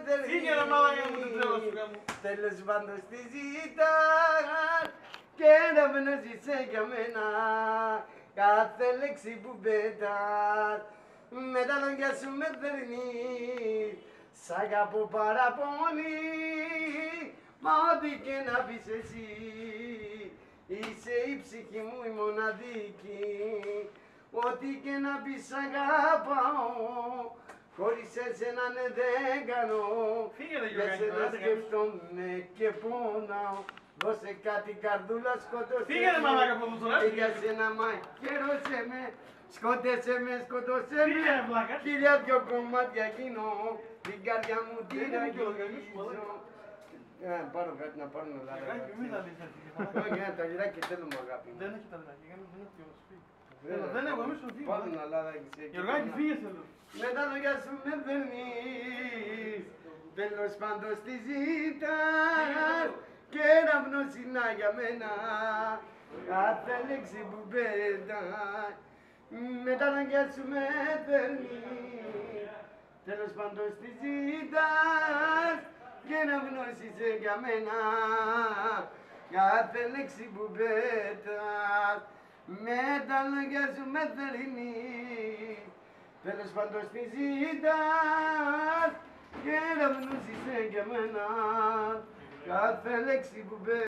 θερινή. Φύγε ρε μαλάκα μου, το τρέλο σου γάμο. Τέλος πάντων στη ζητάς και να είσαι για μένα κάθε λέξη που πετάς. Με τα λόγια σου με θερινείς, σ' αγαπώ πάρα πολύ. Μα ό,τι και να πεις εσύ, είσαι η ψυχή μου η μοναδική. Ό,τι και να πεις σ' αγαπάω, χωρίς εσένα ναι δεν κάνω. Φύγε ρε Για Γιωργάκη, σένα τώρα, σκέφτομαι και πονάω. Δώσε κάτι καρδούλα, σκότωσε Φύγε ρε μαλάκα από εδώ τώρα. και για σένα μαχαίρωσε με. Σκότωσε με, σκότωσε με. Φύγε ρε βλάκα. Κυρία δυο κομμάτια γίνω, την καρδιά μου την Δεν είναι και ο αγγίζω. οργανισμός, Πάρω κάτι να πάρω να Γιωργάκη, μη τα λες έτσι. Όχι, τα λιράκι θέλουμε αγάπη μου. Δεν έχει τα λεφτά, δεν έχει και ο σπίτι. Δεν έχω, εμείς σου φύγουμε. Πάρω ένα λάδάκι σε εκεί. Γιωργάκη, φύγε σε εδώ. Με τα λόγια σου με δερνείς, τέλος πάντων στη ζητάς και να γνωσινά για μένα κάθε λέξη που πετάς. Με τα λόγια σου με δερνείς, τέλος πάντων στη ζητάς και να γνώσεις για μένα κάθε λέξη που πετάς. Με τα λόγια σου με θερινείς, τέλος πάντων στη ζητάς και να γνώσεις για μένα κάθε λέξη που πες.